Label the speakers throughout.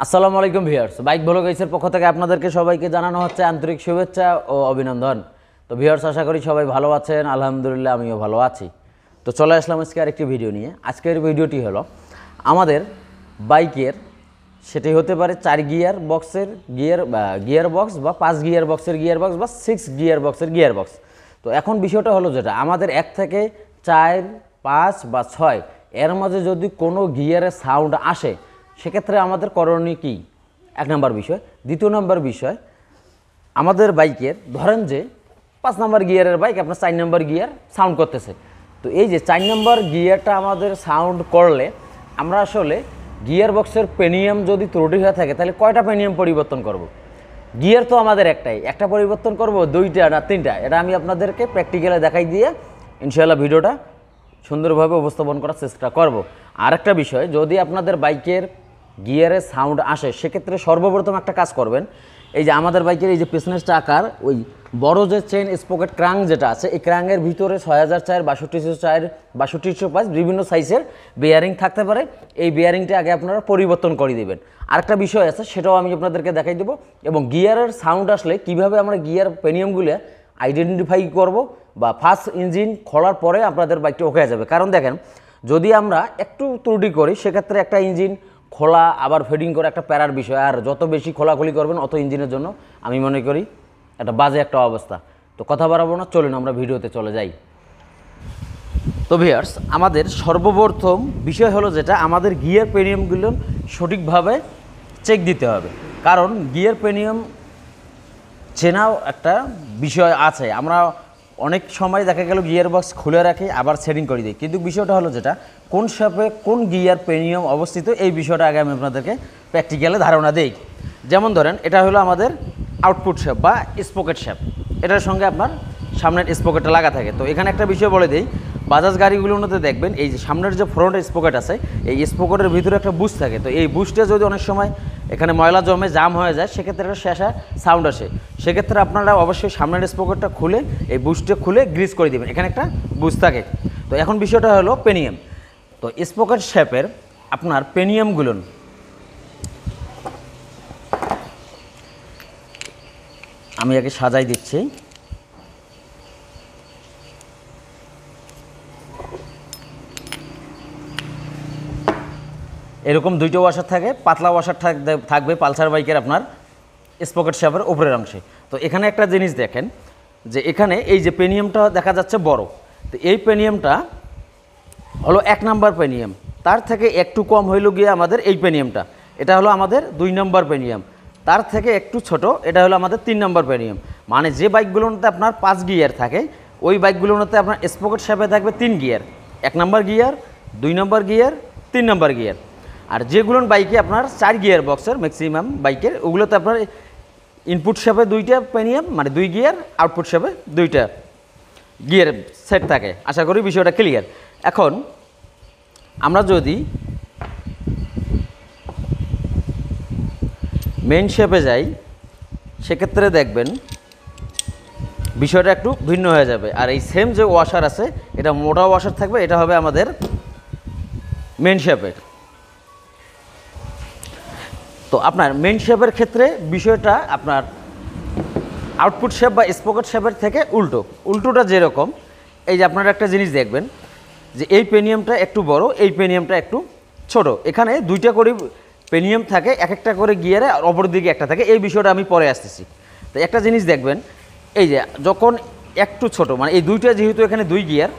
Speaker 1: আসসালামু আলাইকুম viewers, bike vlog গাইসের পক্ষ থেকে আপনাদেরকে সবাইকে জানানো হচ্ছে আন্তরিক শুভেচ্ছা ও অভিনন্দন। তো ভিউয়ার্স, আশা করি সবাই ভালো আছেন। আলহামদুলিল্লাহ, আমিও ভালো আছি। তো চলে আসলাম আজকে আরেকটি ভিডিও নিয়ে। আজকের ভিডিওটি হলো আমাদের বাইকের, সেটি হতে পারে 4 গিয়ার বক্সের গিয়ার বক্স বা 5 গিয়ার বক্সের গিয়ার বক্স বা 6 গিয়ার বক্সের গিয়ার বক্স। তো এখন বিষয়টা হলো যেটা আমাদের 1 থেকে 4, 5 বা 6 এর মাঝে যদি কোনো গিয়ারের সাউন্ড আসে, সেক্ষেত্রে আমাদের করণীয় কী? 1 নম্বর বিষয়। 2 নম্বর বিষয়, আমাদের বাইকের ধরেন যে 5 নম্বর গিয়ারের বাইক, আপনার 4 নম্বর গিয়ার সাউন্ড করতেছে। তো এই যে 4 নম্বর গিয়ারটা আমাদের সাউন্ড করলে আমরা আসলে গিয়ার বক্সের পেনিয়াম যদি ত্রুটি হয়ে থাকে, তাহলে কয়টা পেনিয়াম পরিবর্তন করব? গিয়ার তো আমাদের একটাই, একটা পরিবর্তন করব, 2টা না 3টা? এটা আমি আপনাদেরকে প্র্যাকটিক্যালে দেখাই দিয়ে ইনশাআল্লাহ ভিডিওটা সুন্দরভাবে উপস্থাপন করার চেষ্টা করব। আরেকটা বিষয়, যদি আপনাদের বাইকের গিয়ারের সাউন্ড আসে, সেক্ষেত্রে সর্বপ্রথম একটা কাজ করবেন। এই যে আমাদের বাইকের এই যে পেছনের চাকার ওই বড় যে চেন স্পকেট ক্রাঙ্ক যেটা আছে, এই ক্রাঙ্কের ভিতরে 6004, 6204, 6205 বিভিন্ন সাইজের বেয়ারিং থাকতে পারে। এই বেয়ারিংটা আগে আপনারা পরিবর্তন করে দেবেন। আরেকটা বিষয় আছে, সেটাও আমি আপনাদেরকে দেখাই দেবো। এবং গিয়ারের সাউন্ড আসলে কিভাবে আমরা গিয়ার পেনিয়ামগুলো আইডেন্টিফাই করব, বা ফার্স্ট ইঞ্জিন খোলার পরে আপনাদের বাইকটা ওকে যাবে। কারণ দেখেন, যদি আমরা একটু ত্রুটি করি, সেক্ষেত্রে একটা ইঞ্জিন খোলা আবার ফিডিং করে একটা প্যারার বিষয়। আর যত বেশি খোলাখুলি করবেন, অত ইঞ্জিনের জন্য আমি মনে করি একটা বাজে একটা অবস্থা। তো কথা বাড়াবো না, চলুন আমরা ভিডিওতে চলে যাই। তো ভিউয়ার্স, আমাদের সর্বপ্রথম বিষয় হলো যেটা, আমাদের গিয়ার পেনিয়ামগুলো সঠিকভাবে চেক দিতে হবে। কারণ গিয়ার পেনিয়াম চেনাও একটা বিষয় আছে। আমরা অনেক সময় দেখা গেল গিয়ার বক্স খুলে রাখি, আবার সেটিং করে দিই। কিন্তু বিষয়টা হলো যেটা, কোন শেপে কোন গিয়ার পেনিয়াম অবস্থিত, এই বিষয়টা আগে আমি আপনাদেরকে প্র্যাকটিক্যালে ধারণা দিই। যেমন ধরেন, এটা হলো আমাদের আউটপুট শেপ বা স্পকেট শেপ। এটার সঙ্গে আপনার সামনের স্পকেটটা লাগা থাকে। তো এখানে একটা বিষয় বলে দিই, বাজাজ গাড়িগুলোর মধ্যে দেখবেন এই যে সামনের যে ফ্রন্ট স্পকেট আছে, এই স্পকেটের ভিতরে একটা বুশ থাকে। তো এই বুশটা যদি অনেক সময় এখানে ময়লা জমে জাম হয়ে যায়, সেক্ষেত্রে একটা শেষা সাউন্ড আসে। সেক্ষেত্রে আপনারা অবশ্যই সামনের স্পকেটটা খুলে, এই বুশটা খুলে গ্রিজ করে দেবেন। এখানে একটা বুশ থাকে। তো এখন বিষয়টা হলো পেনিয়াম। তো স্পকেট শেপের আপনার পেনিয়ামগুলো আমি আগে সাজাই দিচ্ছি। এরকম 2টো ওয়াশার থাকে, পাতলা ওয়াশার থাকবে পালসার বাইকের আপনার স্পকেট শেপের উপরের অংশে। তো এখানে একটা জিনিস দেখেন, যে এখানে এই যে পেনিয়ামটা দেখা যাচ্ছে বড়, তো এই পেনিয়ামটা হলো 1 নাম্বার পেনিয়াম। তার থেকে একটু কম হইল গিয়ে আমাদের এই পেনিয়ামটা, এটা হলো আমাদের 2 নম্বর পেনিয়াম। তার থেকে একটু ছোট, এটা হলো আমাদের 3 নম্বর পেনিয়াম। মানে যে বাইকগুলোতে আপনার 5 গিয়ার থাকে, ওই বাইকগুলোতে আপনার স্পকেট শেপে থাকবে 3 গিয়ার, 1 নম্বর গিয়ার, 2 নম্বর গিয়ার, 3 নম্বর গিয়ার। আর যেগুলো বাইকে আপনার 4 গিয়ার বক্সের ম্যাক্সিমাম বাইকের, ওগুলোতে আপনার ইনপুট শেপে 2টা পেনিয়াম, মানে 2 গিয়ার, আউটপুট শেপে 2টা গিয়ার সেট থাকে। আশা করি বিষয়টা ক্লিয়ার। এখন আমরা যদি মেইন শেপে যাই, সেক্ষেত্রে দেখবেন বিষয়টা একটু ভিন্ন হয়ে যাবে। আর এই সেম যে ওয়াশার আছে, এটা মোটা ওয়াশার থাকবে, এটা হবে আমাদের মেইন শেপের। তো আপনার মেইন শেপের ক্ষেত্রে বিষয়টা আপনার আউটপুট শেপ বা স্পকেট শেপের থেকে উল্টোটা যেরকম, এই যে আপনারা একটা জিনিস দেখবেন, যে এই পেনিয়ামটা একটু বড়, এই পেনিয়ামটা একটু ছোট। এখানে 2টা করে পেনিয়াম থাকে, এক একটা করে গিয়ারে, আর অপর দিকে একটা থাকে। এই বিষয়টা আমি পরে আসতেছি। তো একটা জিনিস দেখবেন, এই যে যখন একটু ছোট, মানে এই 2টা যেহেতু এখানে 2 গিয়ার,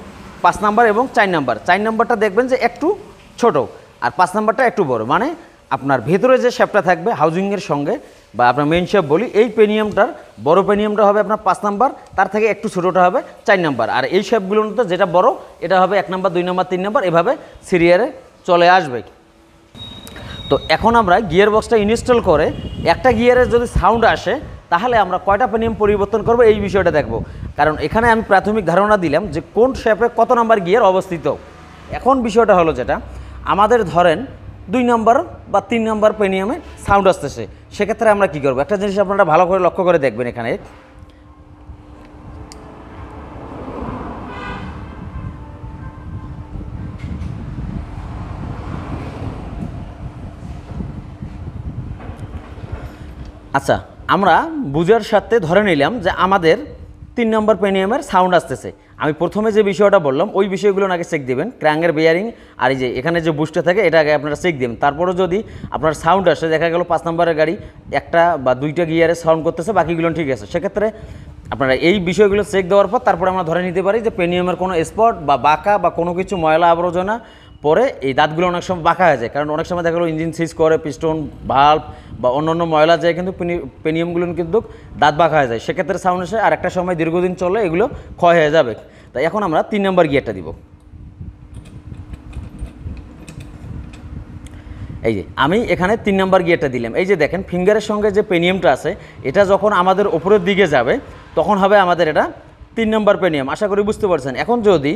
Speaker 1: 5 নাম্বার এবং 4 নাম্বারটা দেখবেন যে একটু ছোট, আর 5 নাম্বারটা একটু বড়। মানে আপনার ভেতরে যে শেপটা থাকবে হাউজিংয়ের সঙ্গে, বা আপনার মেইন শেপ বলি, এই পেনিয়ামটার বড় পেনিয়ামটা হবে আপনার 5 নাম্বার, তার থেকে একটু ছোটোটা হবে 4 নাম্বার। আর এই শেপগুলোর মধ্যে যেটা বড়, এটা হবে 1 নাম্বার, 2 নাম্বার, 3 নাম্বার, এভাবে সিরিয়ালে চলে আসবে। তো এখন আমরা গিয়ার বক্সটা ইনস্টল করে একটা গিয়ারের যদি সাউন্ড আসে, তাহলে আমরা কয়টা পেনিয়াম পরিবর্তন করব, এই বিষয়টা দেখব। কারণ এখানে আমি প্রাথমিক ধারণা দিলাম যে কোন শেপে কত নাম্বার গিয়ার অবস্থিত। এখন বিষয়টা হলো যেটা, আমাদের ধরেন 2 নম্বর বা 3 নম্বর পেনিয়ামে সাউন্ড আসতেছে, সেক্ষেত্রে আমরা কী করবো? একটা জিনিস আপনারা ভালো করে লক্ষ্য করে দেখবেন। এখানে আচ্ছা, আমরা বুঝার সাথে ধরে নিলাম যে আমাদের 3 নম্বর পেনিয়ামের সাউন্ড আসতেছে। আমি প্রথমে যে বিষয়টা বললাম ওই বিষয়গুলো আগে চেক দিবেন, ক্র্যাঙ্কের বেয়ারিং আর এই যে এখানে যে বুস্টে থাকে এটা আগে আপনারা চেক দিবেন। তারপরে যদি আপনার সাউন্ড আসে, দেখা গেল 5 নম্বরের গাড়ি একটা বা দুইটা গিয়ারে সাউন্ড করতেছে, বাকিগুলো ঠিক আছে, সেক্ষেত্রে আপনারা এই বিষয়গুলো চেক দেওয়ার পর তারপরে আমরা ধরে নিতে পারি যে পেনিয়ামের কোনো স্পট বা বাঁকা বা কোনো কিছু ময়লা আবর্জনা পরে এই দাঁতগুলো অনেক সময় বাঁকা হয়ে যায়। কারণ অনেক সময় দেখা গেলো ইঞ্জিন সিজ করে, পিস্টন ভাল্ব বা অন্য ময়লা যায়, কিন্তু পেনিয়ামগুলো কিন্তু দাঁত বাঁকা হয়ে যায়, সেক্ষেত্রে সাউন্ড আসে। আর একটা সময় দীর্ঘদিন চলে এগুলো ক্ষয় হয়ে যাবে। তাই এখন আমরা 3 নম্বর গিয়ারটা দিব। এই যে আমি এখানে 3 নম্বর গিয়ারটা দিলাম। এই যে দেখেন ফিঙ্গারের সঙ্গে যে পেনিয়ামটা আছে এটা যখন আমাদের উপরের দিকে যাবে তখন হবে আমাদের এটা 3 নম্বর পেনিয়াম। আশা করি বুঝতে পারছেন। এখন যদি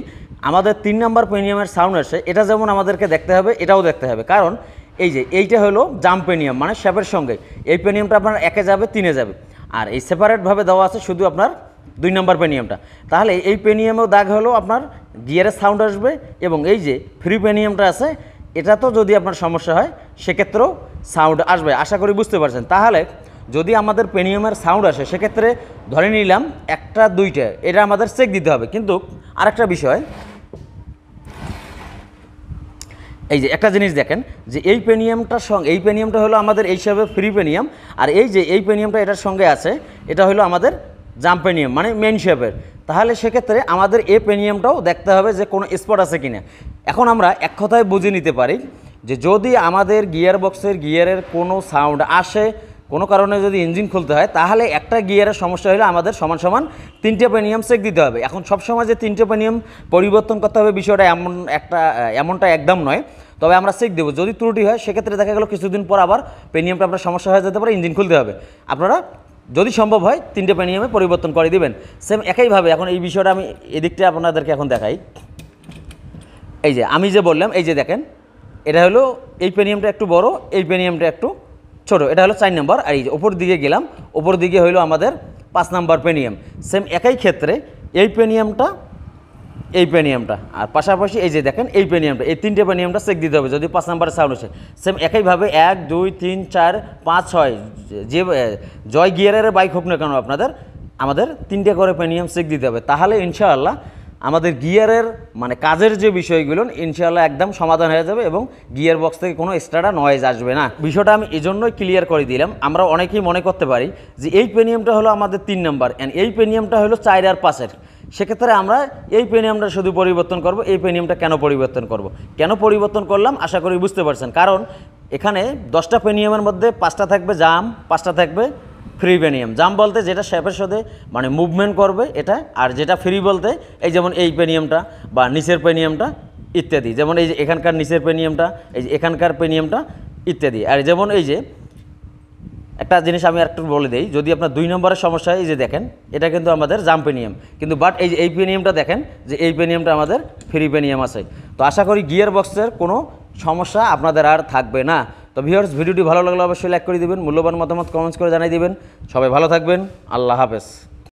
Speaker 1: আমাদের 3 নম্বর পেনিয়ামের সাউন্ড আসে, এটা যেমন আমাদেরকে দেখতে হবে, এটাও দেখতে হবে। কারণ এই যে এইটা হলো জাম্প পেনিয়াম, মানে শ্যাপের সঙ্গে এই পেনিয়ামটা আপনার 1-এ যাবে, 3-এ যাবে, আর এই সেপারেটভাবে দেওয়া আছে শুধু আপনার 2 নম্বর পেনিয়ামটা। তাহলে এই পেনিয়ামেও দাগ হলো আপনার গিয়ারের সাউন্ড আসবে, এবং এই যে ফ্রি পেনিয়ামটা আছে এটা তো যদি আপনার সমস্যা হয় সেক্ষেত্রেও সাউন্ড আসবে। আশা করি বুঝতে পারছেন। তাহলে যদি আমাদের পেনিয়ামের সাউন্ড আসে সেক্ষেত্রে ধরে নিলাম 1-2টা, এটা আমাদের চেক দিতে হবে। কিন্তু আরেকটা বিষয়, এই যে একটা জিনিস দেখেন যে এই পেনিয়ামটার সঙ্গে এই পেনিয়ামটা হলো আমাদের এই হিসাবে ফ্রি পেনিয়াম, আর এই যে এই পেনিয়ামটা এটার সঙ্গে আছে এটা হলো আমাদের জাম্প পেনিয়াম, মানে মেন শেপের। তাহলে সেক্ষেত্রে আমাদের এই পেনিয়ামটাও দেখতে হবে যে কোনো স্পট আছে কিনা। এখন আমরা এক কথায় বুঝে নিতে পারি যে যদি আমাদের গিয়ার বক্সের গিয়ারের কোনো সাউন্ড আসে, কোনো কারণে যদি ইঞ্জিন খুলতে হয়, তাহলে একটা গিয়ারের সমস্যা হলে আমাদের সমান সমান 3টে পেনিয়াম চেক দিতে হবে। এখন সবসময় যে 3টে পেনিয়াম পরিবর্তন করতে হবে বিষয়টা এমনটা একদম নয়, তবে আমরা চেক দেবো। যদি ত্রুটি হয় সেক্ষেত্রে দেখা গেল কিছুদিন পর আবার পেনিয়ামটা আপনার সমস্যা হয়ে যেতে পারে, ইঞ্জিন খুলতে হবে। আপনারা যদি সম্ভব হয় 3টে পেনিয়ামে পরিবর্তন করে দিবেন। সেম একইভাবে এখন এই বিষয়টা আমি এদিকটা আপনাদেরকে এখন দেখাই। এই যে আমি যে বললাম, এই যে দেখেন এটা হলো এই পেনিয়ামটা একটু বড়, এই পেনিয়ামটা একটু ছোট, এটা হলো 4 নম্বর। আর এই যে ওপর দিকে গেলাম, ওপর দিকে হইলো আমাদের 5 নম্বর পেনিয়াম। সেম একই ক্ষেত্রে এই পেনিয়ামটা, এই পেনিয়ামটা, আর পাশাপাশি এই যে দেখেন এই পেনিয়ামটা, এই 3টে পেনিয়ামটা চেক দিতে হবে যদি 5 নম্বরের সাউন্ড আসে। সেম একইভাবে 1, 2, 3, 4, 5, 6 যে জয় গিয়ারের বাইক হোক না কেন আমাদের 3টে করে পেনিয়াম চেক দিতে হবে। তাহলে ইনশাআল্লাহ আমাদের গিয়ারের মানে কাজের যে বিষয়গুলো ইনশাআল্লাহ একদম সমাধান হয়ে যাবে, এবং গিয়ার বক্স থেকে কোনো এক্সট্রা নয়েজ আসবে না। বিষয়টা আমি এজন্যই ক্লিয়ার করে দিলাম। আমরা অনেকেই মনে করতে পারি যে এই পেনিয়ামটা হলো আমাদের 3 নম্বর অ্যান্ড এই পেনিয়ামটা হলো 4 আর 5-এর, সেক্ষেত্রে আমরা এই পেনিয়ামটা শুধু পরিবর্তন করব। এই পেনিয়ামটা কেন পরিবর্তন করব, কেন পরিবর্তন করলাম আশা করি বুঝতে পারছেন। কারণ এখানে 10টা পেনিয়ামের মধ্যে 5টা থাকবে জাম, 5টা থাকবে ফ্রি পেনিয়াম। জাম বলতে যেটা শেপের সাথে মানে মুভমেন্ট করবে এটা, আর যেটা ফ্রি বলতে এই যেমন এই পেনিয়ামটা বা নিচের পেনিয়ামটা ইত্যাদি, যেমন এই যে এখানকার নিচের পেনিয়ামটা, এই যে এখানকার পেনিয়ামটা ইত্যাদি। আর যেমন এই যে একটা জিনিস আমি একটু বলে দিই, যদি আপনার 2 নম্বরের সমস্যা হয়, এই যে দেখেন এটা কিন্তু আমাদের জাম পেনিয়াম, কিন্তু বাট এই যে এই পেনিয়ামটা দেখেন যে এই পেনিয়ামটা আমাদের ফ্রি পেনিয়াম আছে। তো আশা করি গিয়ার বক্সের কোনো সমস্যা আপনাদের আর থাকবে না। তো ভিউয়ার্স, ভিডিওটি ভালো লাগলে অবশ্যই লাইক করে দিবেন, মূল্যবান মতামত কমেন্টস করে জানিয়ে দিবেন। সবাই ভালো থাকবেন, আল্লাহ হাফেজ।